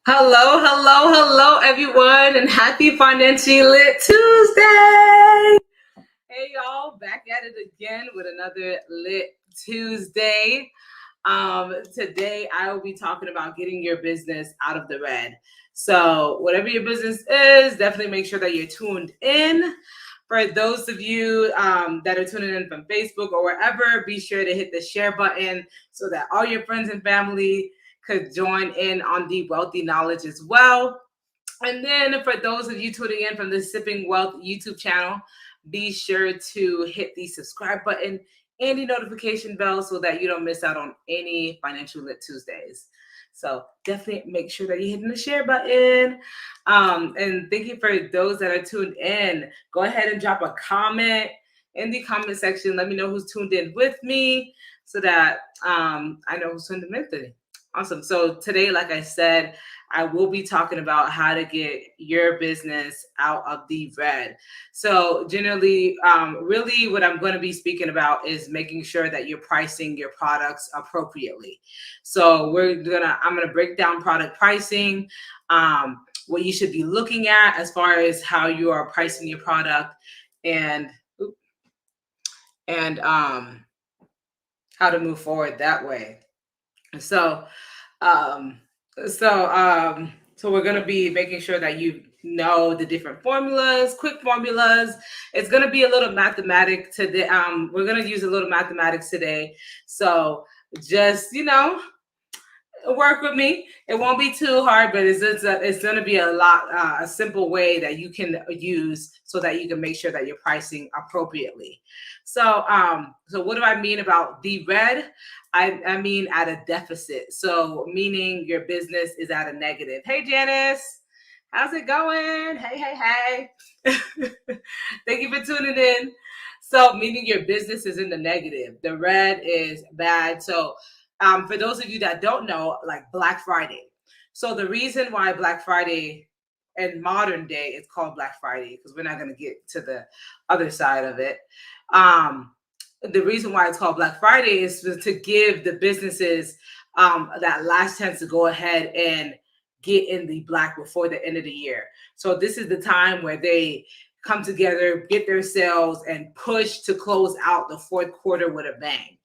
Hello, hello, hello, everyone, and happy Financially Lit Tuesday! Hey, y'all, back at it again with another Lit Tuesday. Today, I will be talking about getting your business out of the red. So, whatever your business is, definitely make sure that you're tuned in. For those of you that are tuning in from Facebook or wherever, be sure to hit the share button so that all your friends and family could join in on the wealthy knowledge as well. And then for those of you tuning in from the Sipping Wealth YouTube channel, be sure to hit the subscribe button and the notification bell so that you don't miss out on any Financial Lit Tuesdays. So definitely make sure that you're hitting the share button. And thank you for those that are tuned in. Go ahead and drop a comment in the comment section. Let me know who's tuned in with me so that I know who's tuned in with me. Awesome. So today, like I said, I will be talking about how to get your business out of the red. So generally, really what I'm going to be speaking about is making sure that you're pricing your products appropriately. So I'm going to break down product pricing, what you should be looking at as far as how you are pricing your product and how to move forward that way. So we're going to be making sure that you know the different formulas, quick formulas. It's going to be a little mathematics today. We're going to use a little mathematics today. So just, work with me. It won't be too hard, but it's going to be a simple way that you can use so that you can make sure that you're pricing appropriately. So what do I mean about the red? I mean at a deficit. So meaning your business is at a negative. Hey, Janice, how's it going? Hey. Thank you for tuning in. So meaning your business is in the negative. The red is bad. So for those of you that don't know, like Black Friday. So the reason why Black Friday in modern day it's called Black Friday, because we're not going to get to the other side of it. The reason why it's called Black Friday is to give the businesses that last chance to go ahead and get in the black before the end of the year. So this is the time where they come together, get their sales, and push to close out the fourth quarter with a bang.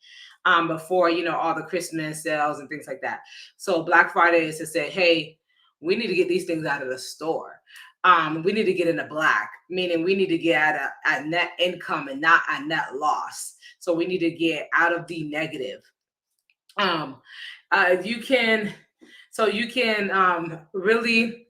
Before all the Christmas sales and things like that. So Black Friday is to say, hey, we need to get these things out of the store. We need to get in the black, meaning we need to get at a net income and not a net loss. So we need to get out of the negative. You can really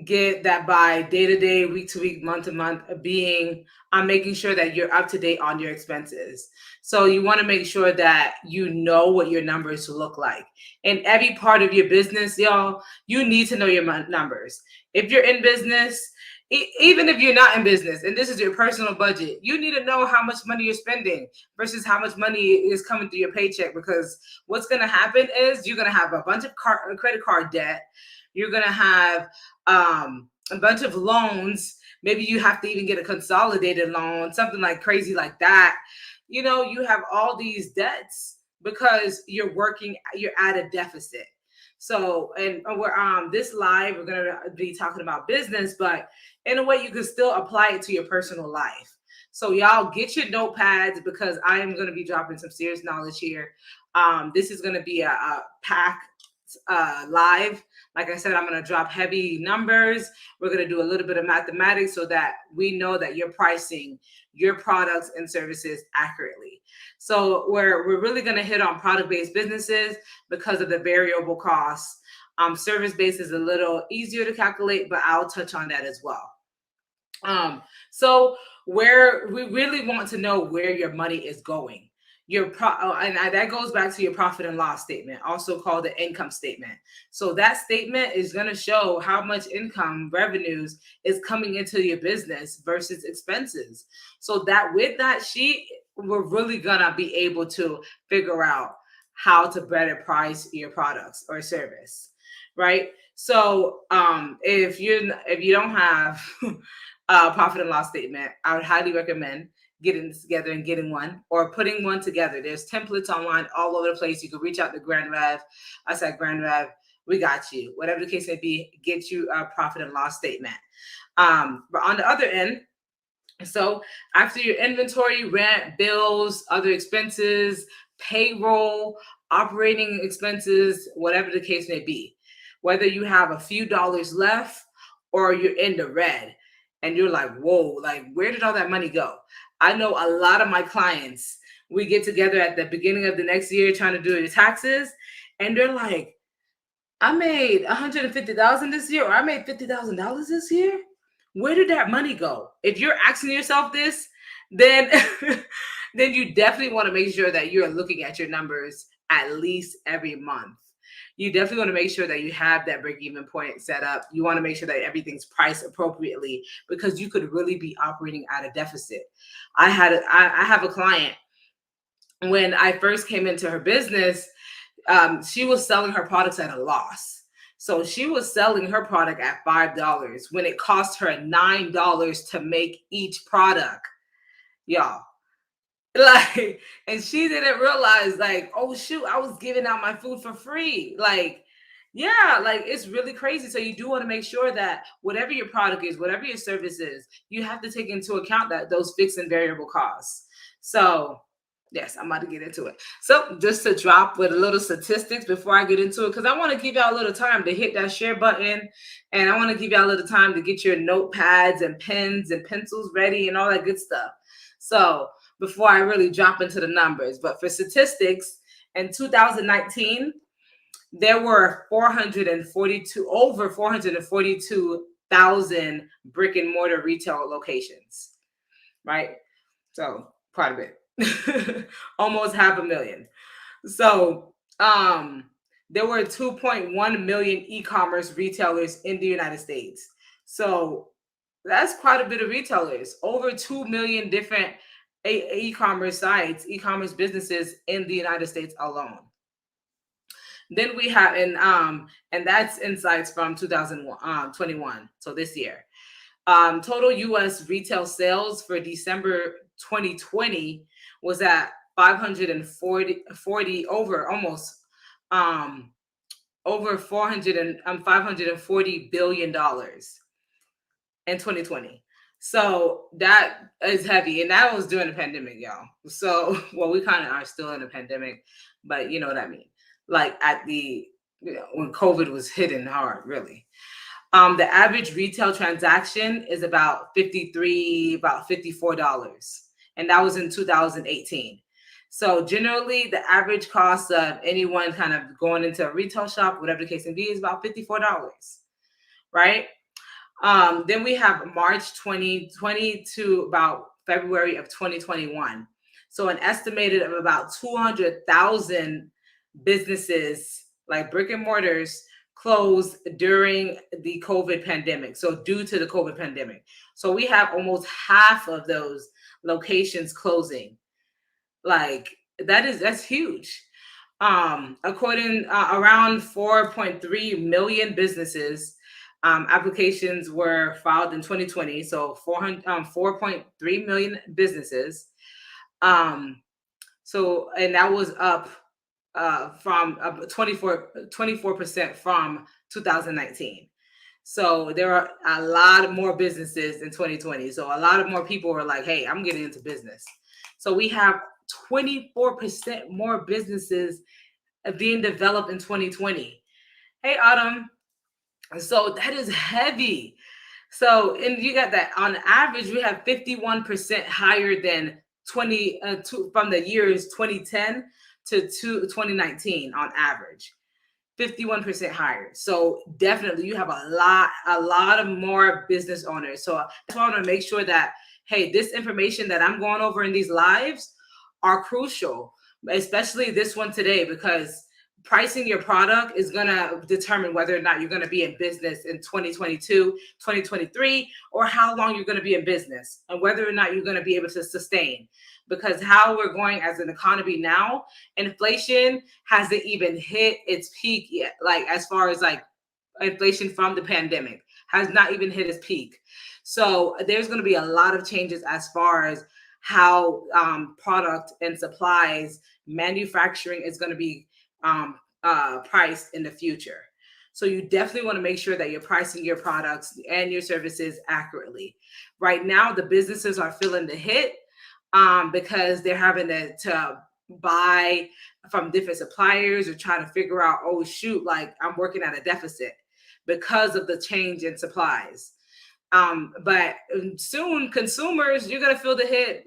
get that by day to day, week to week, month to month, being making sure that you're up to date on your expenses. So you want to make sure that you know what your numbers look like in every part of your business, y'all. You need to know your numbers. If you're in business, even if you're not in business and this is your personal budget, you need to know how much money you're spending versus how much money is coming through your paycheck, because what's going to happen is you're going to have a bunch of credit card debt. You're going to have a bunch of loans. Maybe you have to even get a consolidated loan, something like crazy like that. You have all these debts because you're at a deficit. So, and we're this live, we're going to be talking about business, but in a way you can still apply it to your personal life. So y'all get your notepads, because I am going to be dropping some serious knowledge here. This is going to be a pack live. Like I said, I'm going to drop heavy numbers. We're going to do a little bit of mathematics so that we know that you're pricing your products and services accurately. So we're really going to hit on product-based businesses because of the variable costs. Service-based is a little easier to calculate, but I'll touch on that as well. So where we really want to know where your money is going. And that goes back to your profit and loss statement, also called the income statement. So that statement is going to show how much income revenues is coming into your business versus expenses. So that with that sheet, we're really going to be able to figure out how to better price your products or service, right? So if you don't have a profit and loss statement, I would highly recommend getting this together and getting one, or putting one together. There's templates online all over the place. You can reach out to Grand Rev. I said Grand Rev. we got you. Whatever the case may be, get you a profit and loss statement. But on the other end, so after your inventory, rent, bills, other expenses, payroll, operating expenses, whatever the case may be, whether you have a few dollars left or you're in the red and you're like, whoa, like where did all that money go? I know a lot of my clients, we get together at the beginning of the next year trying to do their taxes, and they're like, I made 150,000 this year, or I made $50,000 this year. Where did that money go? If you're asking yourself this, then then you definitely want to make sure that you're looking at your numbers at least every month. You definitely want to make sure that you have that break even point set up. You want to make sure that everything's priced appropriately, because you could really be operating at a deficit. I have a client, when I first came into her business, she was selling her products at a loss. So she was selling her product at $5 when it cost her $9 to make each product, y'all. Like, and she didn't realize, like, oh shoot, I was giving out my food for free. Like, yeah, like it's really crazy. So you do want to make sure that whatever your product is, whatever your service is, you have to take into account that those fixed and variable costs. So yes, I'm about to get into it. So just to drop with a little statistics before I get into it, because I want to give y'all a little time to hit that share button, and I want to give y'all a little time to get your notepads and pens and pencils ready and all that good stuff. So before I really drop into the numbers, but for statistics, in 2019, there were over 442,000 brick and mortar retail locations, right? So quite a bit. Almost 500,000. So there were 2.1 million e-commerce retailers in the United States. So that's quite a bit of retailers. Over 2 million different e-commerce sites, e-commerce businesses in the United States alone. Then we have, and that's insights from 2021, so this year. Total U.S. retail sales for December 2020 was at 540 over almost over 540 billion dollars in 2020. So that is heavy, and that was during the pandemic, y'all. So well, we kind of are still in a pandemic, but you know what I mean. Like at the when COVID was hitting hard, really. The average retail transaction is about $54, and that was in 2018. So generally, the average cost of anyone kind of going into a retail shop, whatever the case may be, is about $54, right? Then we have March 2020 to about February of 2021. So an estimated of about 200,000 businesses, like brick and mortars, closed during the COVID pandemic. So due to the COVID pandemic. So we have almost half of those locations closing. Like that's huge. According around 4.3 million businesses applications were filed in 2020. So 4.3 million businesses. So, and that was up from 24% from 2019. So there are a lot more businesses in 2020. So a lot of more people were like, hey, I'm getting into business. So we have 24% more businesses being developed in 2020. Hey, Autumn. So that is heavy. So, and you got that on average, we have 51% higher than from the years 2010 to 2019 on average. 51% higher. So definitely you have a lot of more business owners. So that's why I want to make sure that, hey, this information that I'm going over in these lives are crucial, especially this one today, because pricing your product is going to determine whether or not you're going to be in business in 2022, 2023, or how long you're going to be in business and whether or not you're going to be able to sustain. Because how we're going as an economy now, inflation hasn't even hit its peak yet. Like as far as like inflation from the pandemic has not even hit its peak. So there's going to be a lot of changes as far as how product and supplies, manufacturing is going to be priced in the future. So you definitely want to make sure that you're pricing your products and your services accurately. Right now, the businesses are feeling the hit because they're having to buy from different suppliers or trying to figure out, oh, shoot, like I'm working at a deficit because of the change in supplies. But soon, consumers, you're going to feel the hit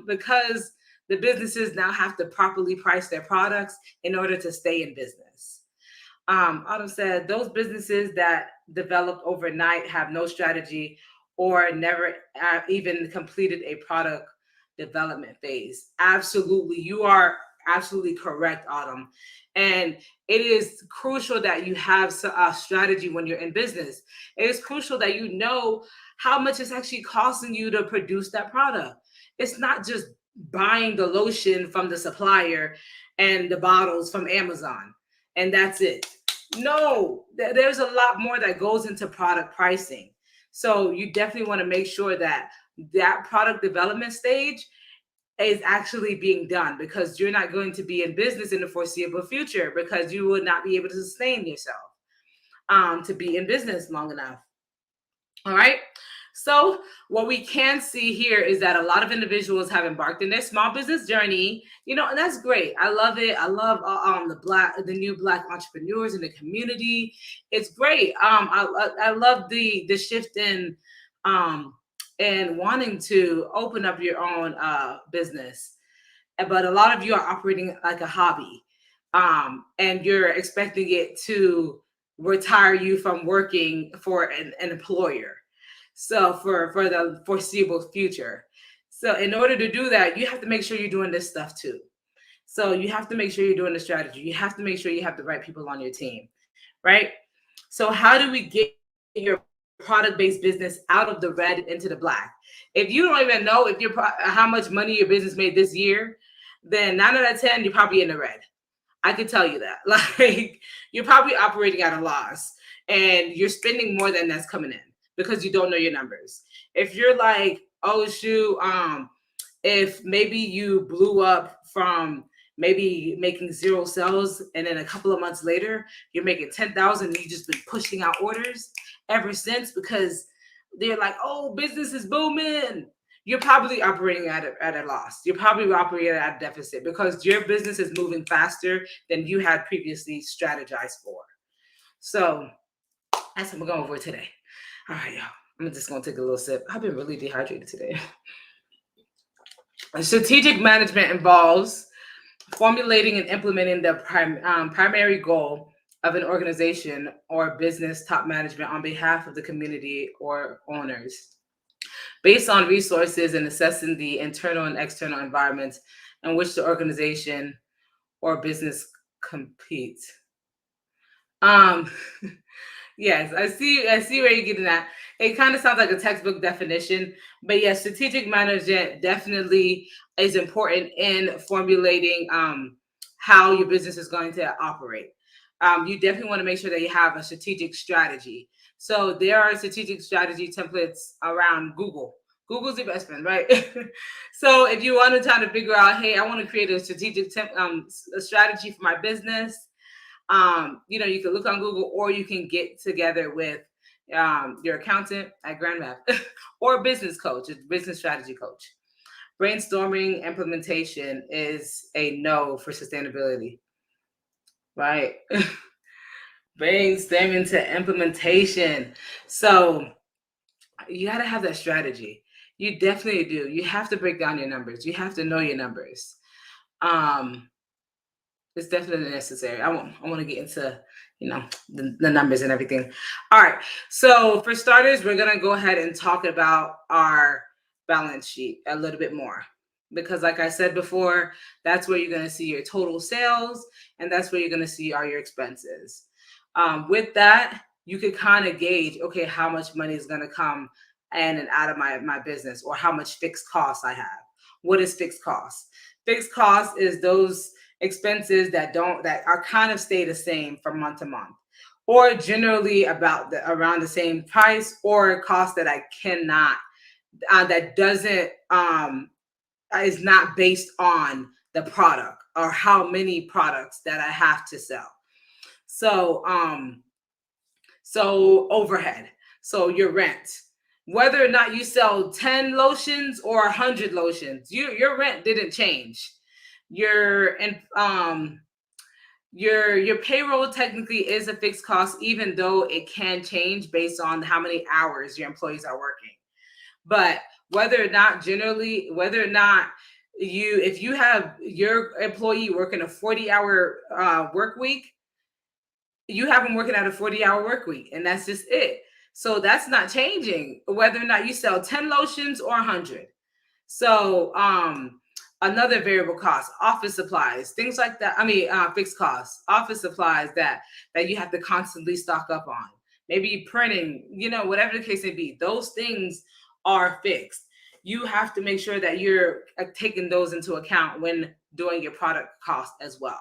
because the businesses now have to properly price their products in order to stay in business. Autumn said those businesses that developed overnight have no strategy or never even completed a product development phase. Absolutely. You are absolutely correct, Autumn. And it is crucial that you have a strategy when you're in business. It is crucial that you know how much it's actually costing you to produce that product. It's not just buying the lotion from the supplier and the bottles from Amazon, and that's it. No, there's a lot more that goes into product pricing. So you definitely want to make sure that that product development stage is actually being done, because you're not going to be in business in the foreseeable future because you will not be able to sustain yourself to be in business long enough. All right. So what we can see here is that a lot of individuals have embarked in their small business journey, and that's great. I love it. I love the new Black entrepreneurs in the community. It's great. I love the shift in and wanting to open up your own business, but a lot of you are operating like a hobby, and you're expecting it to retire you from working for an employer, so for the foreseeable future. So in order to do that, you have to make sure you're doing this stuff too. So you have to make sure you're doing the strategy. You have to make sure you have the right people on your team, right? So how do we get your product-based business out of the red into the black? If you don't even know if how much money your business made this year, then 9 out of 10 you're probably in the red. I can tell you that. Like, you're probably operating at a loss and you're spending more than that's coming in because you don't know your numbers. If you're like, oh shoot, if maybe you blew up from maybe making zero sales and then a couple of months later you're making 10,000 and you just been pushing out orders ever since because they're like, oh, business is booming. You're probably operating at a loss. You're probably operating at a deficit because your business is moving faster than you had previously strategized for. So that's what we're going over today. All right, y'all. I'm just going to take a little sip. I've been really dehydrated today. Strategic management involves formulating and implementing the primary goal of an organization or business top management on behalf of the community or owners, based on resources and assessing the internal and external environments in which the organization or business competes. Yes, I see where you're getting at. It kind of sounds like a textbook definition, but yes, strategic management definitely is important in formulating how your business is going to operate. You definitely want to make sure that you have a strategic strategy. So there are strategic strategy templates around Google. Google's your best friend, right? So if you want to try to figure out, hey, I want to create a strategic a strategy for my business, you can look on Google, or you can get together with your accountant at Grand Map or a business coach, a business strategy coach. Brainstorming implementation is a no for sustainability, right? Brainstorming to implementation. So you got to have that strategy. You definitely do. You have to break down your numbers. You have to know your numbers. It's definitely necessary. I want to get into the numbers and everything. All right. So for starters, we're gonna go ahead and talk about our balance sheet a little bit more, because like I said before, that's where you're gonna see your total sales, and that's where you're gonna see all your expenses. With that, you could kind of gauge, okay, how much money is gonna come in and out of my business, or how much fixed costs I have. What is fixed costs? Fixed costs is those expenses that are kind of stay the same from month to month, or generally around the same price, or cost that I cannot that doesn't is not based on the product or how many products that I have to sell. So So overhead, so your rent, whether or not you sell 10 lotions or 100 lotions, your rent didn't change. Your and your payroll technically is a fixed cost, even though it can change based on how many hours your employees are working. But whether or not if you have your employee working a 40-hour work week, you have them working at a 40-hour work week, and that's just it. So that's not changing whether or not you sell 10 lotions or 100. So another variable cost, office supplies, things like that. I mean, fixed costs, office supplies that you have to constantly stock up on. Maybe printing, whatever the case may be. Those things are fixed. You have to make sure that you're taking those into account when doing your product cost as well.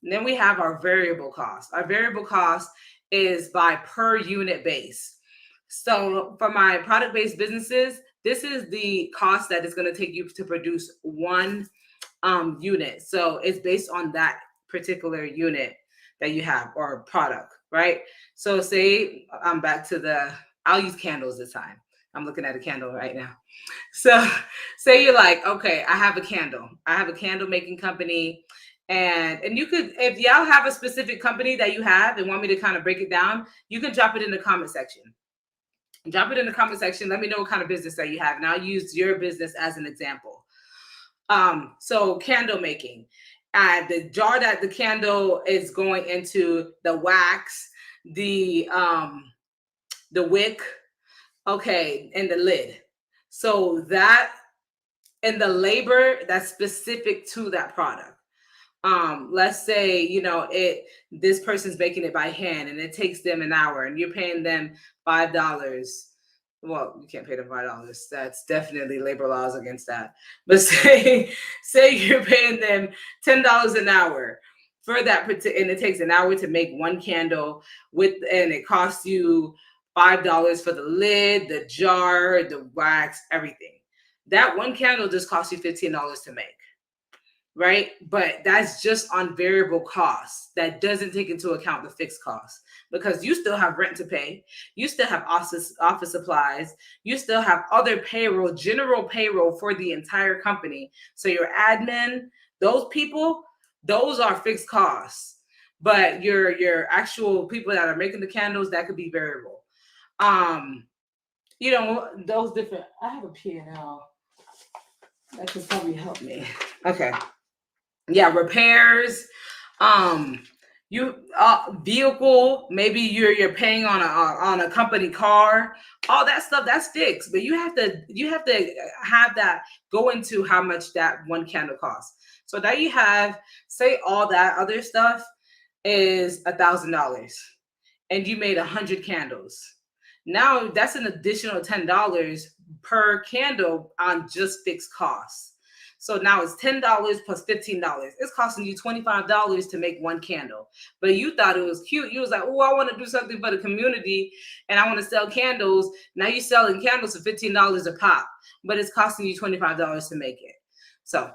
And then we have our variable cost. Our variable cost is by per unit base. So for my product-based businesses, this is the cost that is going to take you to produce one unit. So it's based on that particular unit that you have or product, right? So say I'm back to I'll use candles this time. I'm looking at a candle right now. So say you're like, okay, I have a candle making company. And you could, if y'all have a specific company that you have and want me to kind of break it down, you can drop it in the comment section. Drop it in the comment section. Let me know what kind of business that you have. And I'll use your business as an example. So candle making. The jar that the candle is going into, the wax, the wick, okay, and the lid. So that and the labor that's specific to that product. Let's say this person's making it by hand and it takes them an hour and you're paying them $5. Well, you can't pay them $5. That's definitely labor laws against that. But say you're paying them $10 an hour for that, and it takes an hour to make one candle and it costs you $5 for the lid, the jar, the wax, everything. That one candle just costs you $15 to make. Right? But that's just on variable costs. That doesn't take into account the fixed costs because you still have rent to pay. You still have office supplies. You still have other payroll, general payroll for the entire company. So your admin, those people, those are fixed costs. But your actual people that are making the candles, that could be variable. Those different, I have a P&L that could probably help me. Okay. Yeah, repairs, vehicle, maybe you're paying on a company car, all that stuff, that's fixed, but you have to have that go into how much that one candle costs. So that you have, say all that other stuff is $1,000 and you made 100 candles. Now that's an additional $10 per candle on just fixed costs. So now it's $10 plus $15. It's costing you $25 to make one candle. But you thought it was cute. You was like, oh, I want to do something for the community and I want to sell candles. Now you're selling candles for $15 a pop, but it's costing you $25 to make it. So,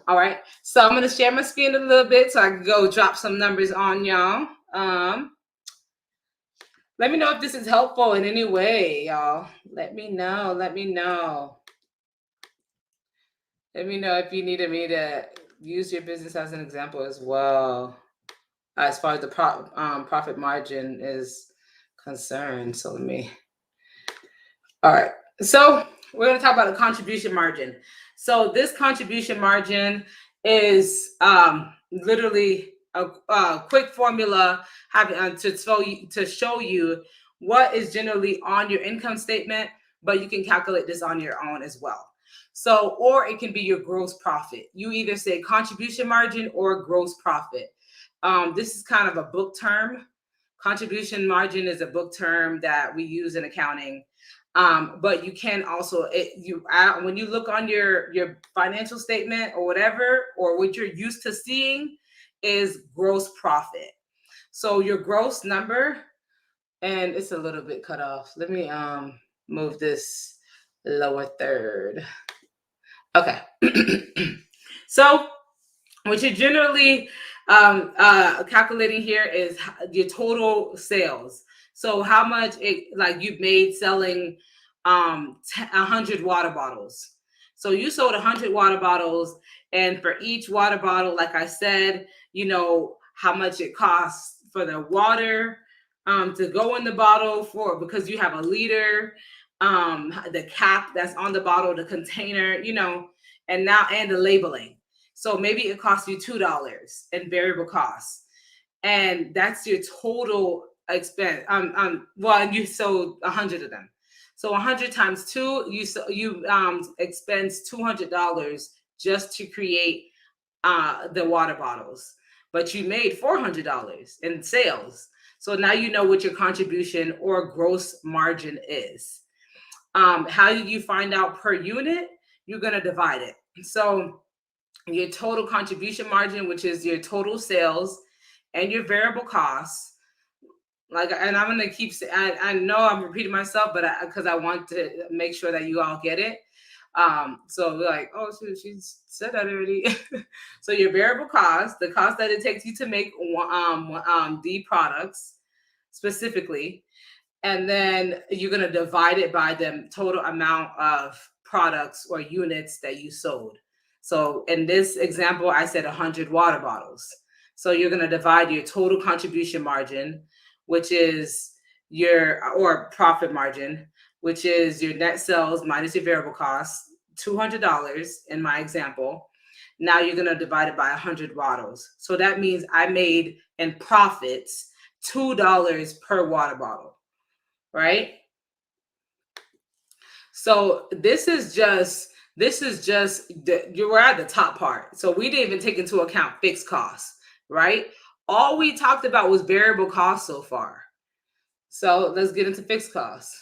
all right. So I'm going to share my screen a little bit so I can go drop some numbers on y'all. Let me know if this is helpful in any way, y'all. Let me know. Let me know if you needed me to use your business as an example as well, as far as the profit margin is concerned. So all right. So we're going to talk about the contribution margin. So this contribution margin is literally a quick formula having to show you what is generally on your income statement, but you can calculate this on your own as well. So, or it can be your gross profit. You either say contribution margin or gross profit. This is kind of a book term. Contribution margin is a book term that we use in accounting. But you can also, when you look on your financial statement or whatever, or what you're used to seeing is gross profit. So your gross number, and it's a little bit cut off. Let me move this lower third. Okay. So what you're generally calculating here is your total sales. So how much it like you made selling 100 water bottles. So you sold 100 water bottles, and for each water bottle, like I said, you know how much it costs for the water to go in the bottle for, because you have a liter, the cap that's on the bottle, the container, and now and the labeling. So maybe it costs you $2 in variable costs, and that's your total expense. Well, you sold 100 of them, so 100 times two, you expense $200 just to create the water bottles, but you made $400 in sales. So now you know what your contribution or gross margin is. How do you find out per unit? You're going to divide it. So your total contribution margin, which is your total sales, and your variable costs. Like, and I'm gonna keep. I know I'm repeating myself, but because I want to make sure that you all get it. So like, oh, she said that already. So your variable cost, the cost that it takes you to make the products specifically, and then you're gonna divide it by the total amount of products or units that you sold. So in this example, I said 100 water bottles. So you're gonna divide your total contribution margin, which is your or profit margin, which is your net sales minus your variable costs, $200 in my example. Now you're gonna divide it by 100 bottles. So that means I made in profits $2 per water bottle, right? So you're at the top part. So we didn't even take into account fixed costs, right? All we talked about was variable costs so far. So let's get into fixed costs.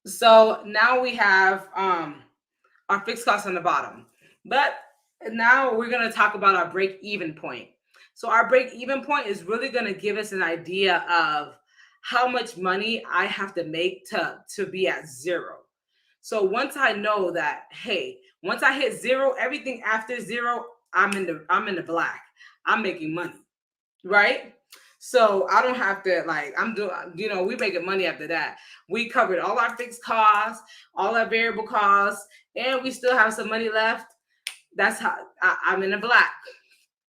So now we have our fixed costs on the bottom. But now we're going to talk about our break even point. So our break even point is really going to give us an idea of how much money I have to make to be at zero. So once I know that, hey, once I hit zero, everything after zero, I'm in the black. I'm making money, right? So I don't have to I'm doing, we making money after that. We covered all our fixed costs, all our variable costs, and we still have some money left. That's how I'm in the black.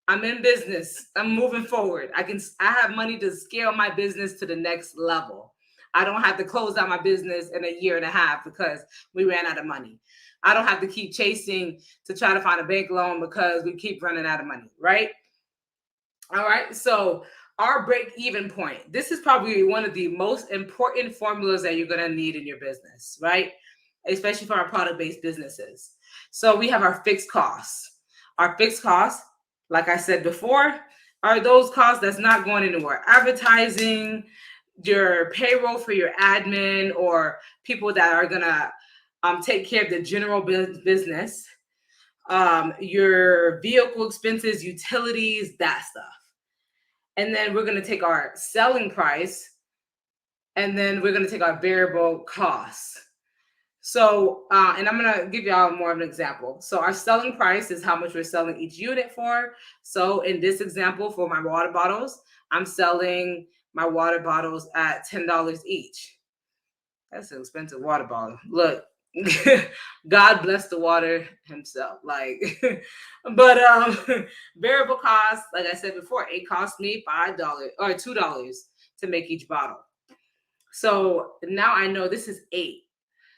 I'm in business. I'm moving forward. I have money to scale my business to the next level. I don't have to close down my business in a year and a half because we ran out of money. I don't have to keep chasing to try to find a bank loan because we keep running out of money, right? All right. So our break even point. This is probably one of the most important formulas that you're going to need in your business, right? Especially for our product-based businesses. So we have our fixed costs. Our fixed costs, like I said before, are those costs that's not going anywhere. Advertising, your payroll for your admin or people that are going to take care of the general business, your vehicle expenses, utilities, that stuff. And then we're going to take our selling price, and then we're going to take our variable costs. So, and I'm going to give y'all more of an example. So our selling price is how much we're selling each unit for. So in this example, for my water bottles, I'm selling my water bottles at $10 each. That's an expensive water bottle. Look, God bless the water himself. But variable costs, like I said before, it cost me $5 or $2 to make each bottle. So now I know this is 8.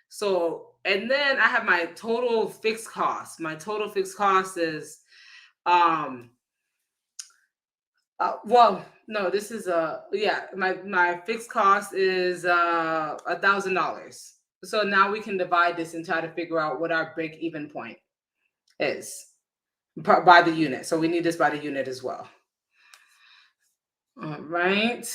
So, and then I have my total fixed cost. My total fixed cost is, this is my fixed cost is $1,000. So now we can divide this and try to figure out what our break even point is by the unit. So we need this by the unit as well. All right.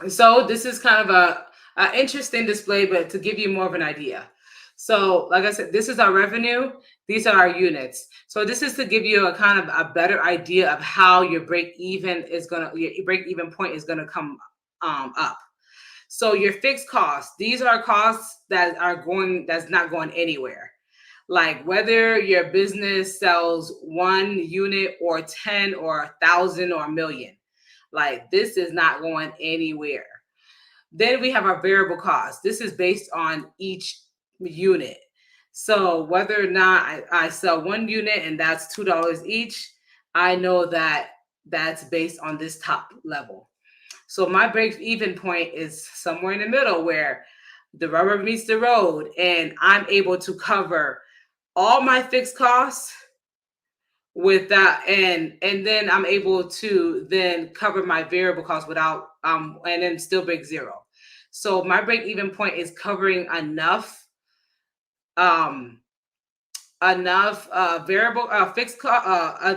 So this is kind of a interesting display, but to give you more of an idea. So like I said, this is our revenue. These are our units. So this is to give you a kind of a better idea of how your break even point is gonna come up. So your fixed costs, these are costs that's not going anywhere. Like whether your business sells 1 unit or 10 or 1,000 or 1,000,000. Like, this is not going anywhere. Then we have our variable cost. This is based on each unit. So whether or not I sell one unit and that's $2 each, I know that that's based on this top level. So my break even point is somewhere in the middle where the rubber meets the road and I'm able to cover all my fixed costs with that, and then I'm able to then cover my variable costs without and then still break zero. So my break even point is covering um enough variable fixed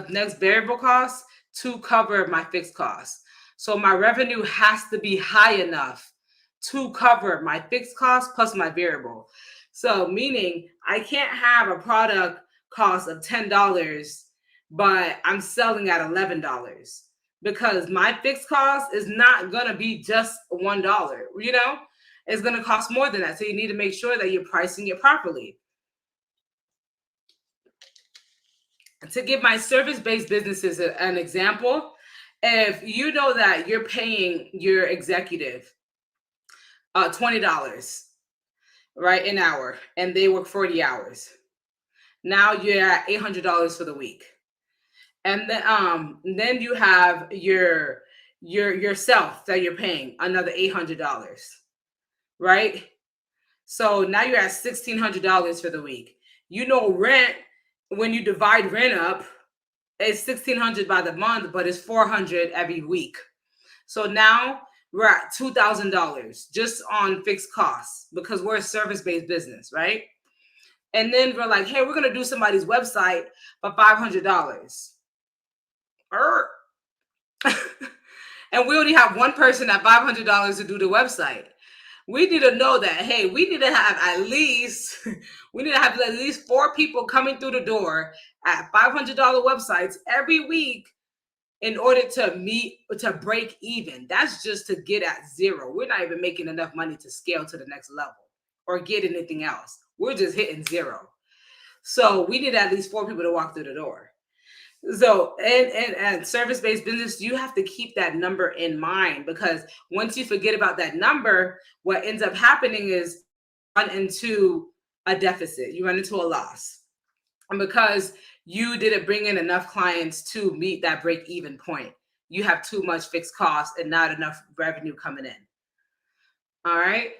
next variable costs to cover my fixed costs. So my revenue has to be high enough to cover my fixed costs plus my variable. So meaning I can't have a product cost of $10, but I'm selling at $11 because my fixed cost is not gonna be just $1. It's gonna cost more than that. So you need to make sure that you're pricing it properly. To give my service-based businesses an example, if you know that you're paying your executive $20, right, an hour, and they work 40 hours, now you're at $800 for the week. And then you have your yourself that you're paying another $800, right? So now you're at $1,600 for the week. Rent, when you divide rent up, it's $1,600 by the month, but it's $400 every week. So now we're at $2,000 just on fixed costs because we're a service-based business, right? And then we're like, hey, we're gonna do somebody's website for $500. And we only have one person at $500 to do the website. We need to know that, hey, we need to have at least 4 people coming through the door at $500 websites every week in order to break even. That's just to get at zero. We're not even making enough money to scale to the next level or get anything else. We're just hitting zero. So we need at least 4 people to walk through the door. So, and service-based business, you have to keep that number in mind, because once you forget about that number, what ends up happening is run into a deficit, you run into a loss. And because you didn't bring in enough clients to meet that break-even point, you have too much fixed cost and not enough revenue coming in. All right.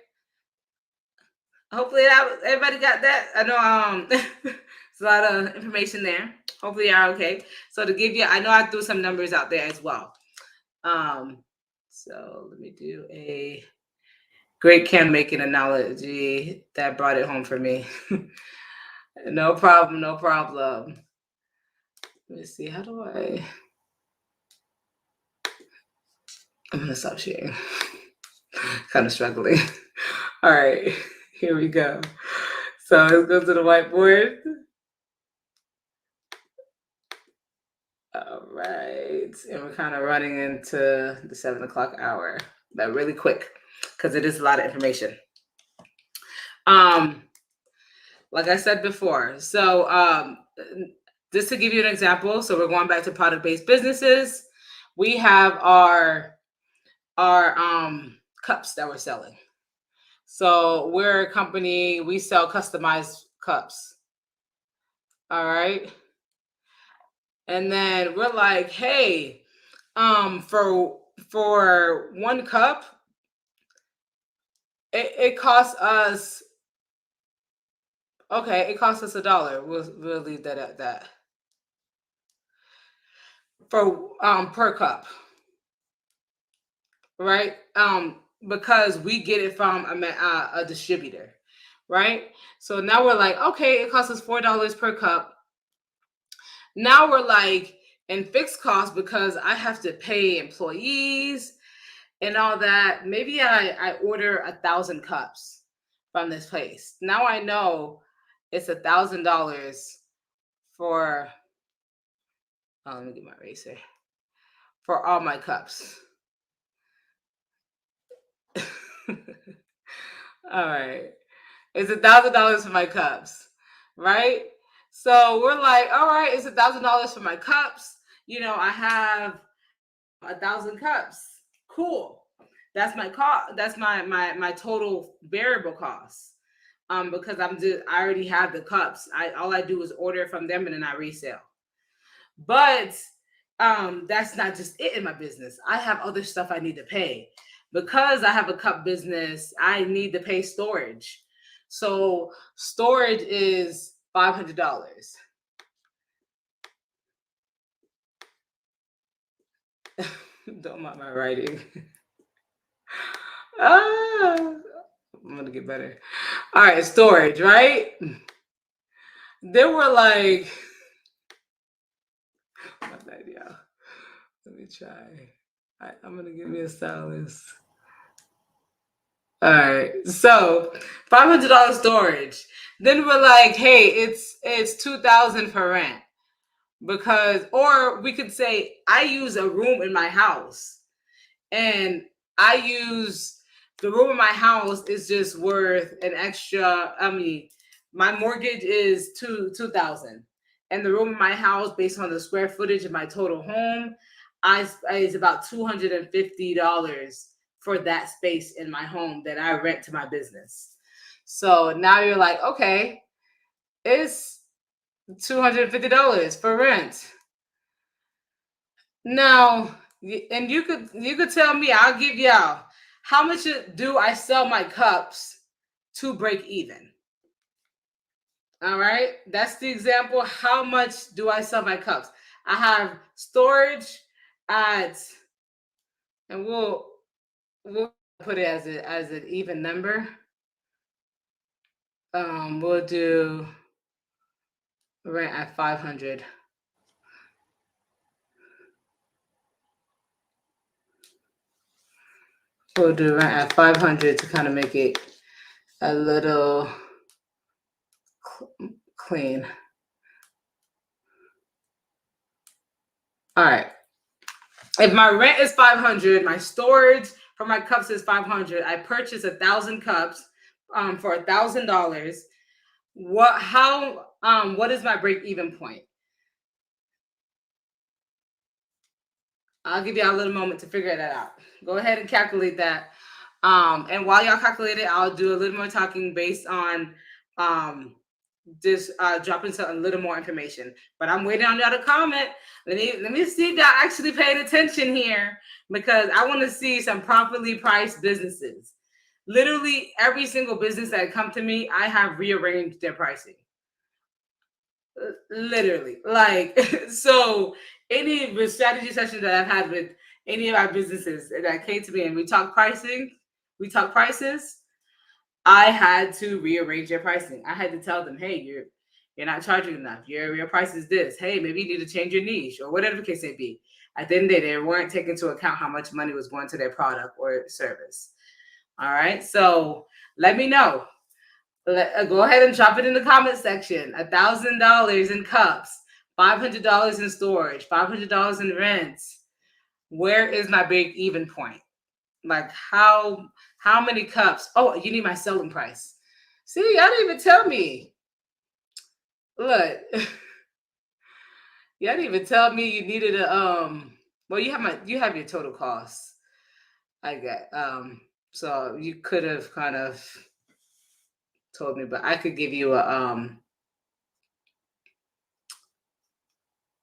Hopefully everybody got that. I know it's a lot of information there. Hopefully you're okay. So to give you, I know I threw some numbers out there as well. So let me do a great can make an analogy that brought it home for me. No problem, no problem. Let me see, I'm gonna stop sharing. Kind of struggling. All right, here we go. So let's go to the whiteboard. All right, and we're kind of running into the 7 o'clock hour, but really quick because it is a lot of information. Like I said before, so just to give you an example, so we're going back to product-based businesses. We have our cups that we're selling. So we're a company, we sell customized cups. All right. And then we're like, hey, for one cup, it costs us, okay, it costs us $1. We'll leave that at that. For per cup. Right? Because we get it from a distributor, right? So now we're like, okay, it costs us $4 per cup. Now we're like in fixed costs because I have to pay employees and all that. Maybe I order 1,000 cups from this place. Now I know it's $1,000 for. Oh, let me get my eraser. For all my cups. All right. It's $1,000 for my cups, right? So we're like, all right, it's $1,000 for my cups. I have 1,000 cups. Cool. That's my cost. That's my total variable cost. Because I already have the cups. All I do is order from them and then I resell. But that's not just it in my business. I have other stuff I need to pay. Because I have a cup business, I need to pay storage. So storage is $500. Don't mind my writing. I'm gonna get better. All right, storage, right? There were like, my bad, y'all. Let me try. I'm gonna give me a stylist. All right, so $500 storage. Then we're like, hey, it's 2,000 for rent because, or we could say I use a room in my house, and I use the room in my house is just worth an extra. I mean, my mortgage is 2,000, and the room in my house, based on the square footage of my total home, is about $250 for that space in my home that I rent to my business. So now you're like, okay, it's $250 for rent. Now, and you could tell me, I'll give y'all how much do I sell my cups to break even? All right, that's the example. How much do I sell my cups? I have storage at, and we'll put it as an even number. We'll do rent at 500. We'll do rent at 500 to kind of make it a little clean. All right. If my rent is 500, my storage for my cups is 500. I purchase 1,000 cups for $1,000. What is my break even point? I'll give you a little moment to figure that out. Go ahead and calculate that. And while y'all calculate it, I'll do a little more talking based on just dropping a little more information. But I'm waiting on y'all to comment. Let me see if y'all actually paying attention here, because I want to see some properly priced businesses. Literally every single business that come to me, I have rearranged their pricing. Literally, like so. Any strategy sessions that I've had with any of our businesses that came to me and we talk prices, I had to rearrange your pricing. I had to tell them, hey, you're not charging enough. Your price is this. Hey, maybe you need to change your niche or whatever the case may be. At the end of the day, they weren't taking into account how much money was going to their product or service. All right. So let me know. Go ahead and drop it in the comment section. $1,000 in cups, $500 in storage, $500 in rent. Where is my break even point? Like how many cups? Oh, you need my selling price. See, y'all didn't even tell me. Look, y'all didn't even tell me you needed a well, you have your total costs. I got so you could have kind of told me, but I could give you a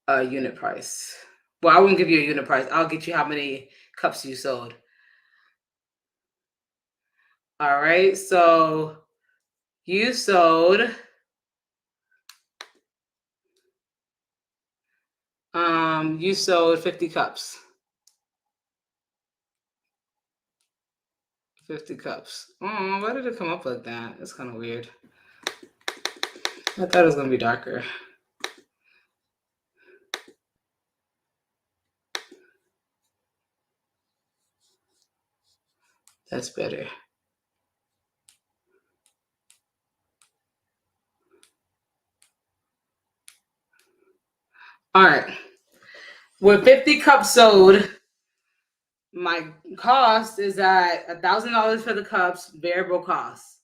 unit price. Well, I won't give you a unit price. I'll get you how many cups you sold. All right, so you sold you sold 50 cups. 50 cups. Oh, why did it come up like that? It's kind of weird. I thought it was gonna be darker. That's better. All right. With 50 cups sold, my cost is at $1,000 for the cups, variable cost.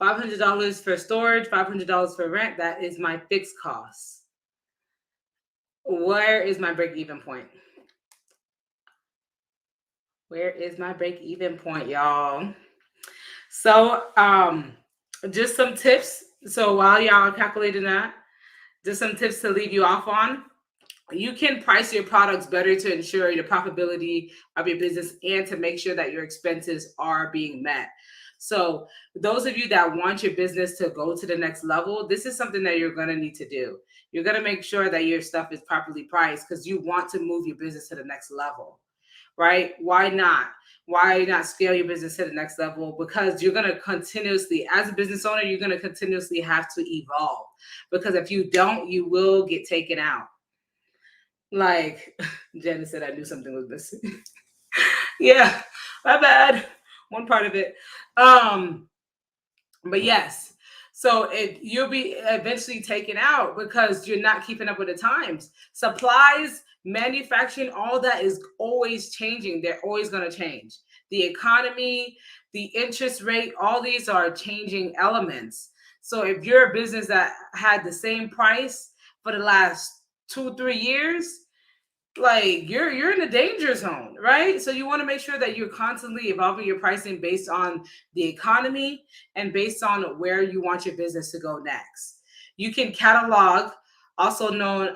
$500 for storage, $500 for rent. That is my fixed cost. Where is my break even point? Where is my break even point, y'all? So, just some tips. So while y'all are calculating that, just some tips to leave you off on. You can price your products better to ensure the profitability of your business and to make sure that your expenses are being met. So, those of you that want your business to go to the next level, this is something that you're going to need to do. You're going to make sure that your stuff is properly priced because you want to move your business to the next level, right? Why not? Why not scale your business to the next level? Because you're going to continuously, as a business owner, you're going to continuously have to evolve. Because if you don't, you will get taken out. Like Jenna said, I knew something was missing. Yeah, my bad. One part of it. But yes, so you'll be eventually taken out because you're not keeping up with the times. Supplies, manufacturing, all that is always changing. They're always going to change. The economy, the interest rate, all these are changing elements. So if you're a business that had the same price for the last 2-3 years, like you're in a danger zone, right? So you want to make sure that you're constantly evolving your pricing based on the economy and based on where you want your business to go next. You can catalog, also known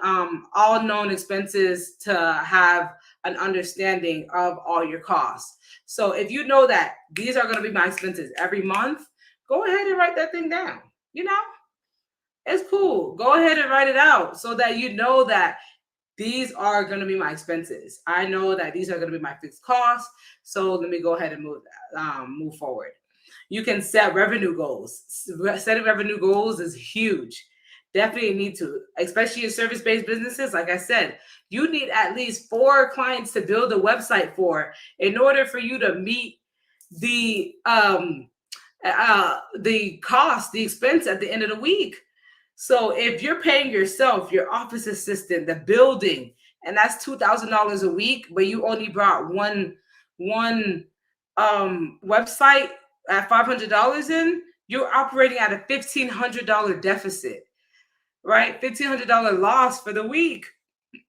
all known expenses, to have an understanding of all your costs. So if you know that these are going to be my expenses every month, go ahead and write that thing down. You know, it's cool. Go ahead and write it out so that you know that these are going to be my expenses. I know that these are going to be my fixed costs. So let me go ahead and move forward. You can set revenue goals. Setting revenue goals is huge. Definitely need to, especially in service-based businesses. Like I said, you need at least 4 clients to build a website for in order for you to meet the cost, the expense at the end of the week. So if you're paying yourself, your office assistant, the building, and that's $2,000 a week, but you only brought one website at $500 in, you're operating at a $1,500 deficit, right? $1,500 loss for the week.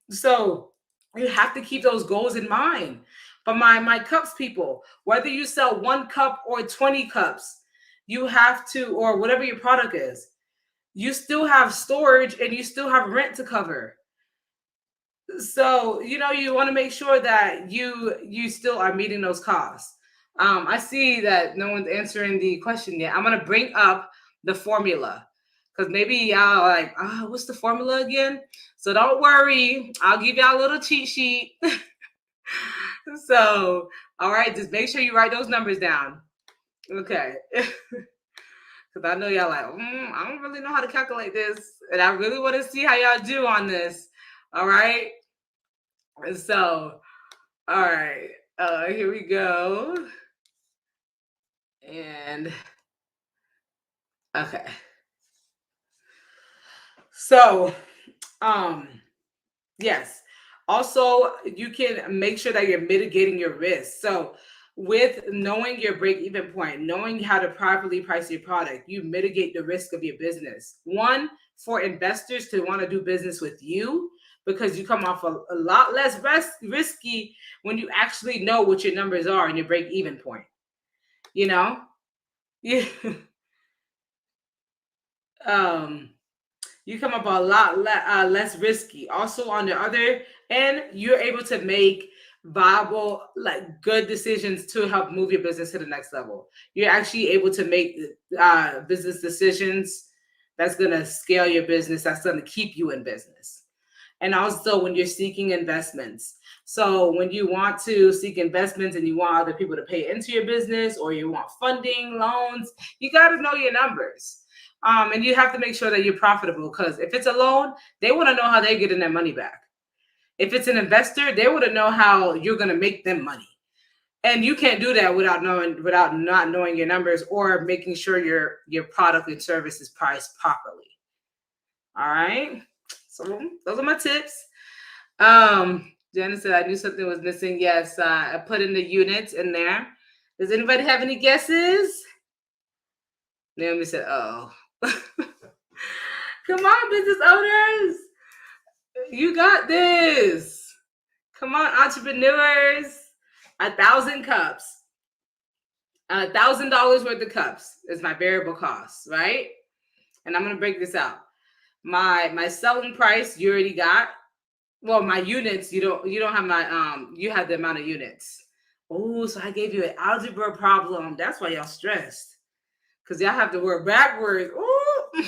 So you have to keep those goals in mind. But my cups people, whether you sell 1 cup or 20 cups, you have to, or whatever your product is, you still have storage and you still have rent to cover. So, you want to make sure that you still are meeting those costs. I see that no one's answering the question yet. I'm going to bring up the formula because maybe y'all are like, what's the formula again? So don't worry. I'll give y'all a little cheat sheet. So, all right, just make sure you write those numbers down. Okay. Because I know y'all like, I don't really know how to calculate this. And I really want to see how y'all do on this. All right. So, all right. Here we go. And, okay. So, yes. Also, you can make sure that you're mitigating your risk. So, with knowing your break even point, knowing how to properly price your product, you mitigate the risk of your business. One, for investors to want to do business with you because you come off a lot less risky when you actually know what your numbers are and your break even point. Yeah. You come up a lot less risky. Also, on the other end, you're able to make viable, like good decisions to help move your business to the next level. You're actually able to make business decisions that's going to scale your business, that's going to keep you in business. And also when you're seeking investments. So when you want to seek investments and you want other people to pay into your business or you want funding, loans, you got to know your numbers. And you have to make sure that you're profitable because if it's a loan, they want to know how they're getting their money back. If it's an investor, they want to know how you're going to make them money. And you can't do that without not knowing your numbers or making sure your product and service is priced properly. All right. So those are my tips. Janice said I knew something was missing. Yes, I put in the units in there. Does anybody have any guesses? Naomi said, "Oh." Come on, business owners. You got this. Come on, entrepreneurs. 1,000 cups, $1,000 worth of cups is my variable cost, right? And I'm gonna break this out. My selling price you already got. Well, my units you don't have my you have the amount of units. Oh, so I gave you an algebra problem. That's why y'all stressed because y'all have to work backwards. Ooh.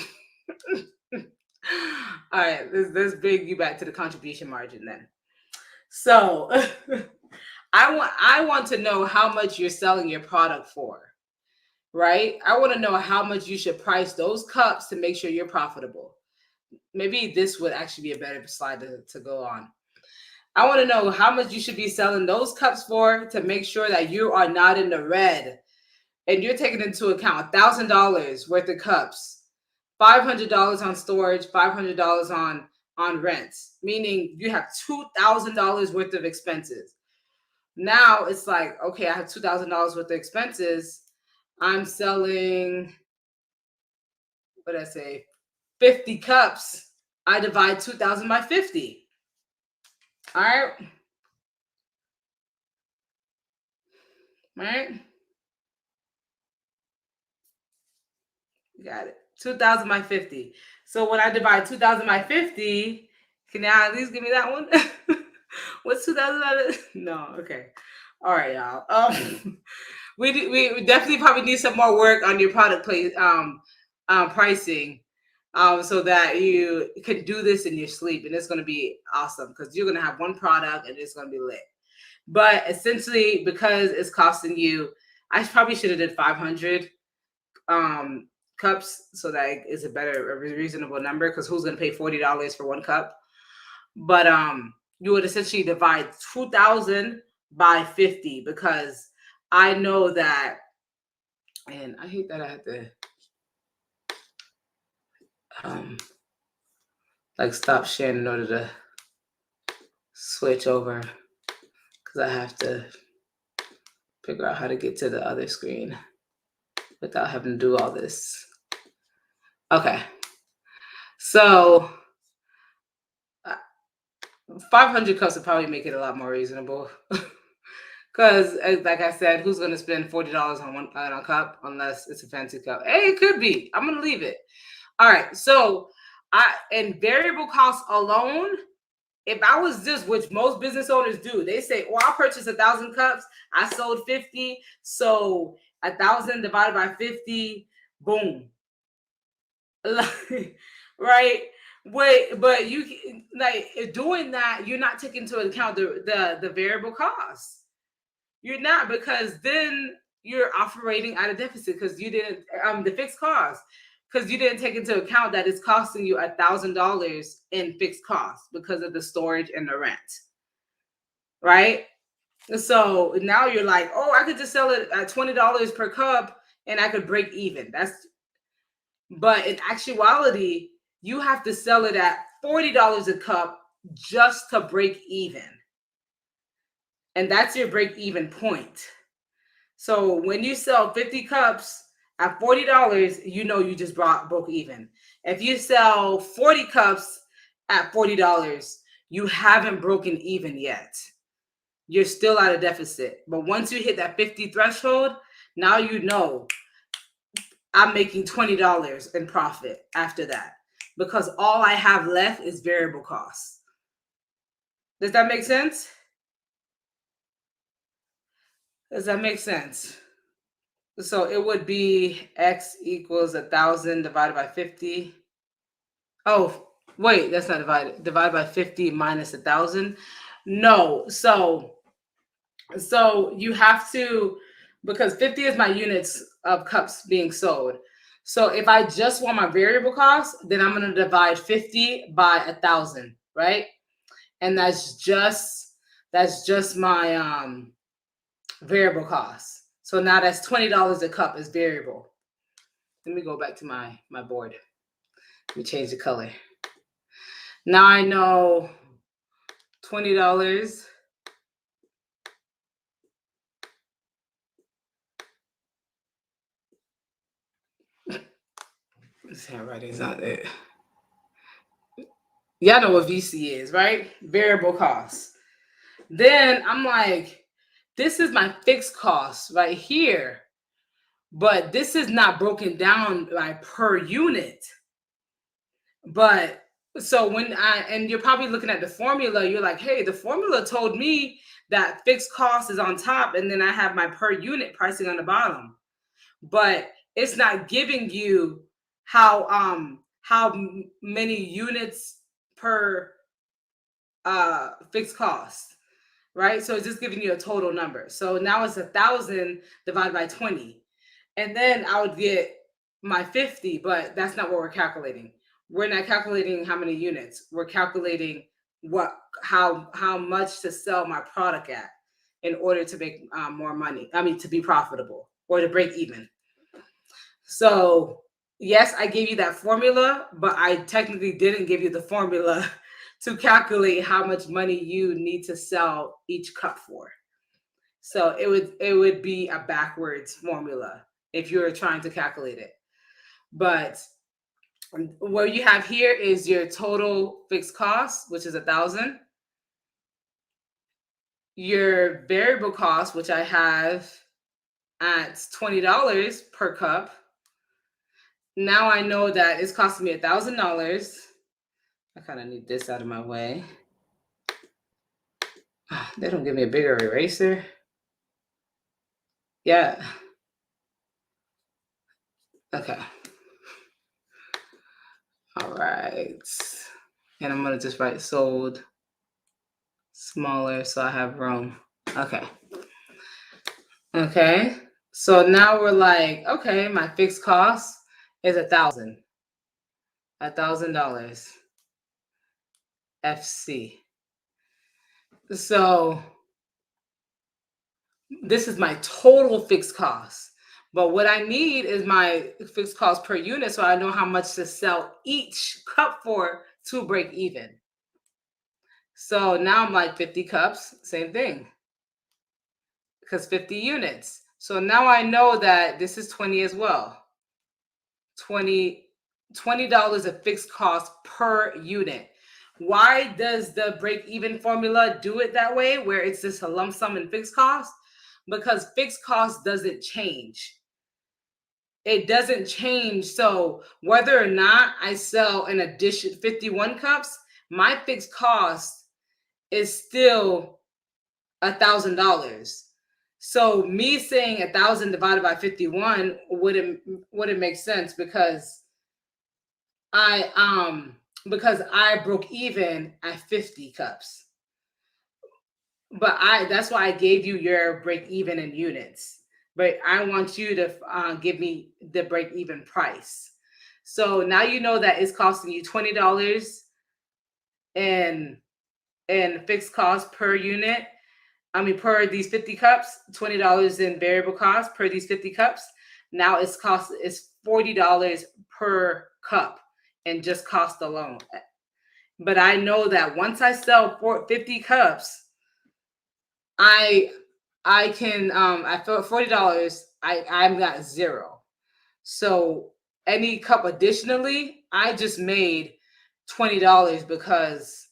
All right, let's bring you back to the contribution margin then. So I want to know how much you're selling your product for, right? I want to know how much you should price those cups to make sure you're profitable. Maybe this would actually be a better slide to go on. I want to know how much you should be selling those cups for to make sure that you are not in the red. And you're taking into account $1,000 worth of cups, $500 on storage, $500 on rents, meaning you have $2,000 worth of expenses. Now it's like, okay, I have $2,000 worth of expenses. I'm selling, what did I say, 50 cups. I divide 2,000 by 50. All right. All right. Got it. 2,000 by 50. So when I divide 2,000 by 50, can y'all at least give me that one? What's 2,000 by? No. Okay. All right, y'all. We definitely probably need some more work on your product pricing, so that you can do this in your sleep, and it's going to be awesome because you're going to have one product and it's going to be lit. But essentially, because it's costing you, I probably should have did 500 cups so that it's a reasonable number, because who's going to pay $40 for one cup? But you would essentially divide 2,000 by 50, because I know that, and I hate that I have to like stop sharing in order to switch over, because I have to figure out how to get to the other screen without having to do all this. Okay. So 500 cups would probably make it a lot more reasonable. Because, like I said, who's going to spend $40 on a cup unless it's a fancy cup? Hey, it could be. I'm going to leave it. All right. So, in variable costs alone, if I was just, which most business owners do, they say, "Well, I purchased 1,000 cups. I sold 50. So 1,000 divided by 50, boom." Right? Wait, but you like doing that, you're not taking into account the variable costs. You're not, because then you're operating at a deficit because you didn't the fixed costs, because you didn't take into account that it's costing you $1,000 in fixed costs because of the storage and the rent, right? So now you're like, oh, I could just sell it at $20 per cup and I could break even. But in actuality, you have to sell it at $40 a cup just to break even. And that's your break even point. So when you sell 50 cups at $40, you know you just broke even. If you sell 40 cups at $40, you haven't broken even yet. You're still at a deficit. But once you hit that 50 threshold, now you know I'm making $20 in profit after that, because all I have left is variable costs. Does that make sense? Does that make sense? So it would be X equals 1,000 divided by 50. Oh, wait, that's not divided by 50 minus 1,000. No, so you have to, because 50 is my units of cups being sold. So if I just want my variable cost, then I'm going to divide 50 by 1,000, right? And that's just my variable cost. So now that's $20 a cup is variable. Let me go back to my board. Let me change the color. Now I know $20. This handwriting's not it. Y'all know what VC is, right? Variable costs. Then I'm like, this is my fixed cost right here, but this is not broken down by per unit. But so and you're probably looking at the formula, you're like, hey, the formula told me that fixed cost is on top, and then I have my per unit pricing on the bottom. But it's not giving you how many units per fixed cost, right? So it's just giving you a total number. So now it's 1,000 divided by 20. And then I would get my 50, but that's not what we're calculating. We're not calculating how many units. We're calculating how much to sell my product at in order to make more money. I mean, to be profitable or to break even. So yes, I gave you that formula, but I technically didn't give you the formula to calculate how much money you need to sell each cup for. So it would be a backwards formula if you're trying to calculate it. But what you have here is your total fixed cost, which is 1,000. Your variable cost, which I have at $20 per cup. Now I know that it's costing me $1,000. I kind of need this out of my way. They don't give me a bigger eraser. Yeah. Okay. All right. And I'm going to just write sold smaller so I have room. Okay. Okay. So now we're like, okay, my fixed cost is $1,000. $1,000 FC. So this is my total fixed cost. But what I need is my fixed cost per unit so I know how much to sell each cup for to break even. So now I'm like 50 cups, same thing, because 50 units. So now I know that this is 20 as well. $20 of fixed cost per unit. Why does the break even formula do it that way, where it's just a lump sum and fixed cost? Because fixed cost doesn't change. It doesn't change. So whether or not I sell an addition 51 cups, my fixed cost is still $1,000. So me saying 1,000 divided by 51 wouldn't make sense because I broke even at 50 cups. But that's why I gave you your break even in units. But I want you to give me the break even price. So now you know that it's costing you $20 in fixed cost per unit. I mean, per these 50 cups, $20 in variable cost per these 50 cups. Now it's $40 per cup and just cost alone. But I know that once I sell 50 cups, I can I feel $40, I'm got zero. So any cup additionally, I just made $20 because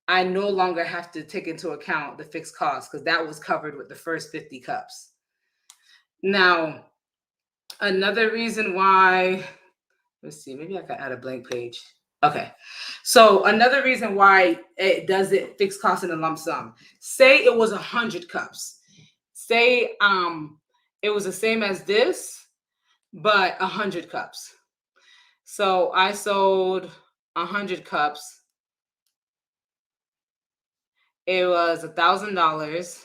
I no longer have to take into account the fixed cost because that was covered with the first 50 cups. Now, another reason why, let's see, maybe I could add a blank page. Okay. So another reason why it does it fixed cost in a lump sum. Say it was 100 cups. Say it was the same as this, but 100 cups. So I sold 100 cups. It was $1,000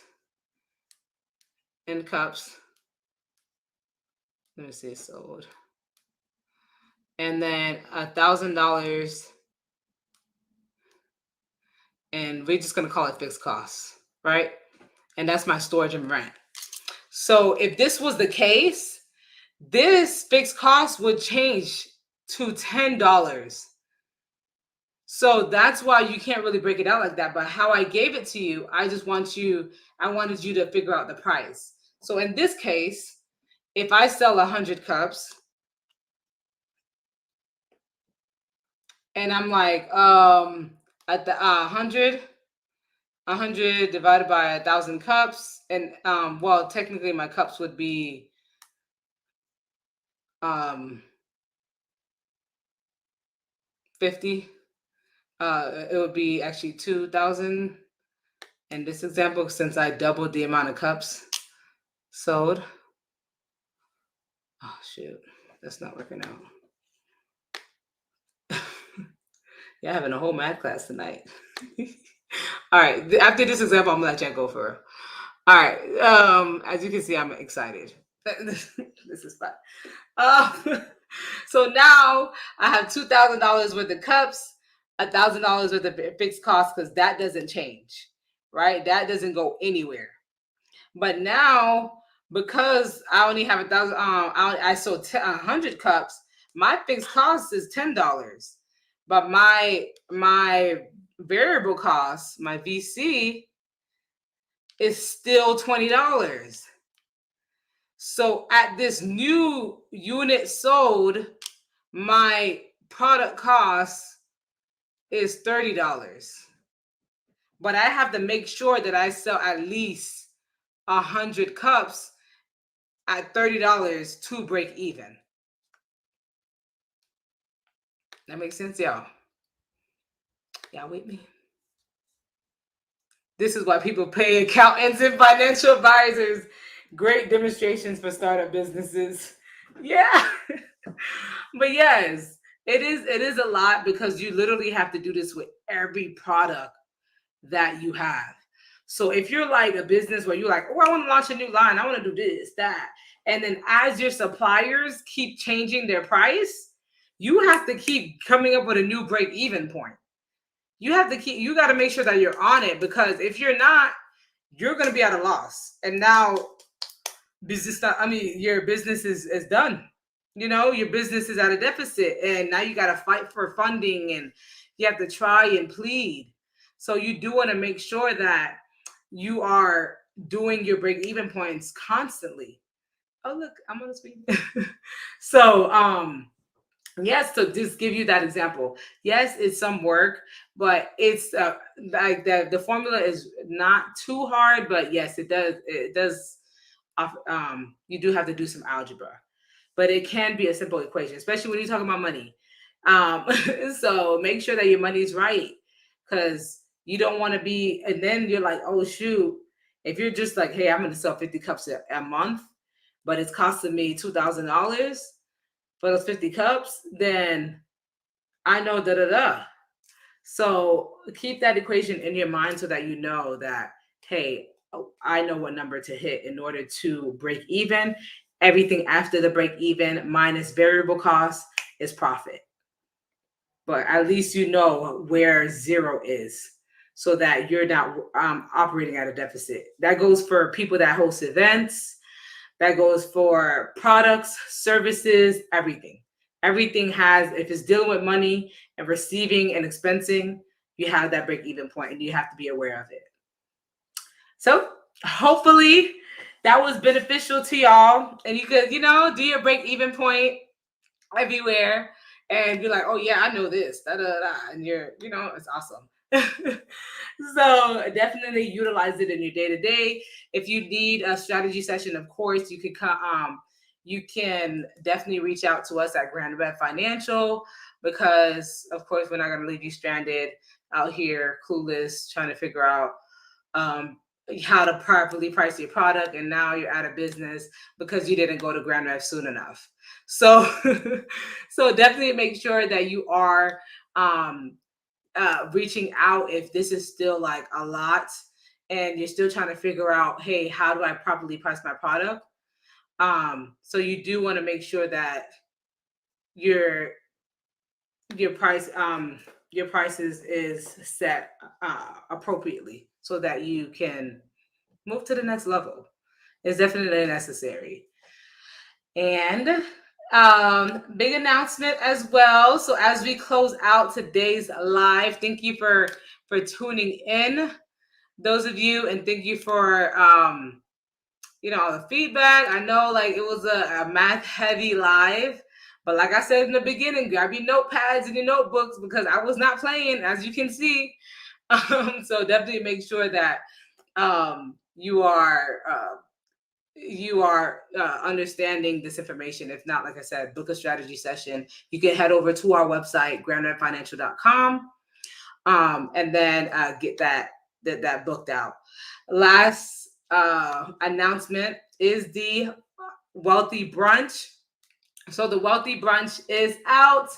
in cups. Let me see, sold. And then $1,000, and we're just gonna call it fixed costs, right? And that's my storage and rent. So if this was the case, this fixed cost would change to $10. So that's why you can't really break it out like that. But how I gave it to you, I wanted you to figure out the price. So in this case, if I sell 100 cups and I'm like, at the 100, 100 divided by 1,000 cups, and well, technically my cups would be um 50. It would be actually 2,000 in this example since I doubled the amount of cups sold. Oh shoot, that's not working out. Yeah, having a whole math class tonight. All right, after this example, I'm gonna let you go for real. All right. As you can see, I'm excited. This is fun. So now I have $2,000 worth of cups, $1,000 worth of fixed costs because that doesn't change, right? That doesn't go anywhere. But now because I only have 1,000, I sold 100 cups. My fixed cost is $10, but my variable cost, my VC, is still $20. So at this new unit sold, my product cost is $30. But I have to make sure that I sell at least 100 cups at $30 to break even. That makes sense, y'all? Y'all with me? This is why people pay accountants and financial advisors. Great demonstrations for startup businesses. Yeah. But yes, it is a lot because you literally have to do this with every product that you have. So if you're like a business where you're like, oh, I want to launch a new line, I want to do this, that. And then as your suppliers keep changing their price, you have to keep coming up with a new break even point. You got to make sure that you're on it, because if you're not, you're going to be at a loss. And now your business is done. Your business is at a deficit, and now you got to fight for funding, and you have to try and plead. So you do want to make sure that you are doing your break even points constantly. Oh, look, I'm on the screen. So, yes, to just give you that example. Yes, it's some work, but it's like the formula is not too hard, but yes, it does you do have to do some algebra, but it can be a simple equation, especially when you talk about money. Um, so make sure that your money's right, because you don't want to be, and then you're like, oh shoot, if you're just like, hey, I'm going to sell 50 cups a month, but it's costing me $2,000 for those 50 cups, then I know da da da. So keep that equation in your mind so that you know that, hey, I know what number to hit in order to break even. Everything after the break even minus variable costs is profit. But at least you know where zero is, so that you're not operating at a deficit. That goes for people that host events. That goes for products, services, everything. Everything has, if it's dealing with money and receiving and expensing, you have that break even point, and you have to be aware of it. So hopefully that was beneficial to y'all, and you could, do your break even point everywhere and be like, oh yeah, I know this, da da da, and it's awesome. So definitely utilize it in your day to day. If you need a strategy session, of course, you can definitely reach out to us at Grand Red Financial, because of course we're not going to leave you stranded out here, clueless, trying to figure out how to properly price your product, and now you're out of business because you didn't go to Grand Rev soon enough. So, so definitely make sure that you are reaching out if this is still like a lot, and you're still trying to figure out, hey, how do I properly price my product? So you do want to make sure that your price your prices is set appropriately so that you can move to the next level. It's definitely necessary. And big announcement as well. So as we close out today's live, thank you for tuning in, those of you, and thank you for the feedback. I know like it was a math heavy live, but like I said in the beginning, grab your notepads and your notebooks, because I was not playing, as you can see. So definitely make sure that you are understanding this information. If not, like I said, book a strategy session. You can head over to our website, groundedfinancial.com, and then get that booked out. Last announcement is the Wealthy Brunch. So the Wealthy Brunch is out.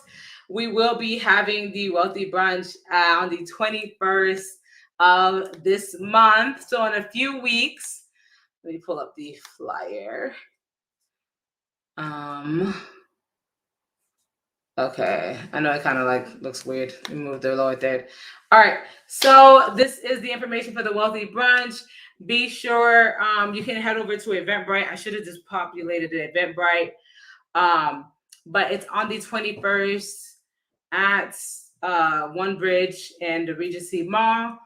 We will be having the Wealthy Brunch on the 21st of this month. So in a few weeks, let me pull up the flyer. Okay, I know it kind of like looks weird. We moved the lower third. All right, so this is the information for the Wealthy Brunch. Be sure you can head over to Eventbrite. I should have just populated the Eventbrite, but it's on the 21st at One Bridge and the Regency Mall.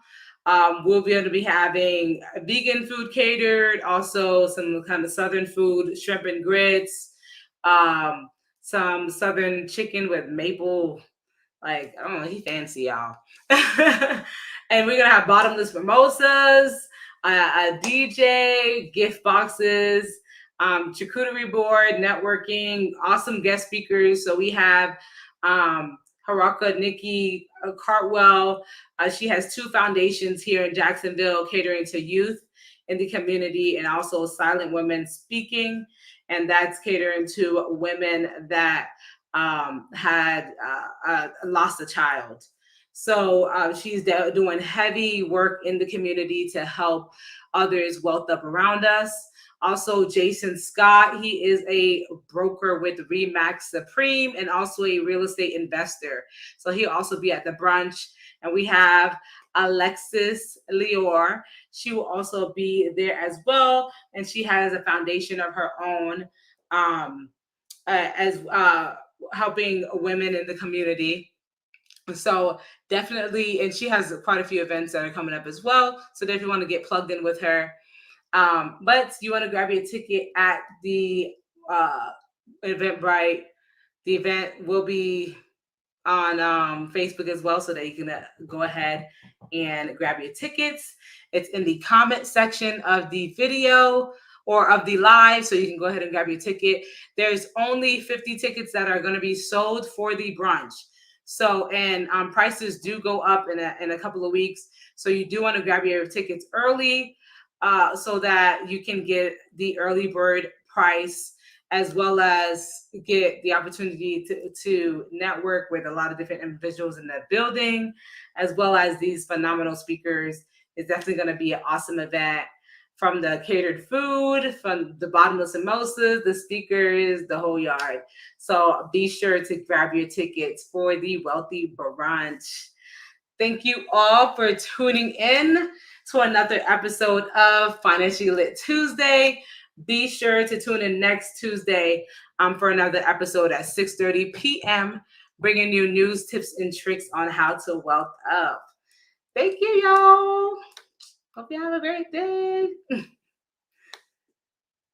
We'll be able to be having vegan food catered, also some kind of Southern food, shrimp and grits, some Southern chicken with maple, like, I don't know, he fancy, y'all. And we're going to have bottomless mimosas, a DJ, gift boxes, charcuterie board, networking, awesome guest speakers. So we have Haraka Nikki Cartwell. She has 2 foundations here in Jacksonville catering to youth in the community, and also Silent Women Speaking. And that's catering to women that had lost a child. So she's doing heavy work in the community to help others wealth up around us. Also, Jason Scott, he is a broker with Remax Supreme and also a real estate investor. So he'll also be at the brunch. And we have Alexis Lior. She will also be there as well. And she has a foundation of her own as helping women in the community. So definitely, and she has quite a few events that are coming up as well. So if you want to get plugged in with her, but you want to grab your ticket at the Eventbrite. The event will be on Facebook as well, so that you can go ahead and grab your tickets. It's in the comment section of the video or of the live, so you can go ahead and grab your ticket. There's only 50 tickets that are going to be sold for the brunch. So, and prices do go up in a couple of weeks. So you do want to grab your tickets early so that you can get the early bird price, as well as get the opportunity to network with a lot of different individuals in the building, as well as these phenomenal speakers. It's definitely going to be an awesome event, from the catered food, from the bottomless mimosas, the speakers, the whole yard. So be sure to grab your tickets for the Wealthy Brunch. Thank you all for tuning in to another episode of Financially Lit Tuesday. Be sure to tune in next Tuesday for another episode at 6:30 p.m., bringing you news, tips, and tricks on how to wealth up. Thank you, y'all. Hope you have a great day.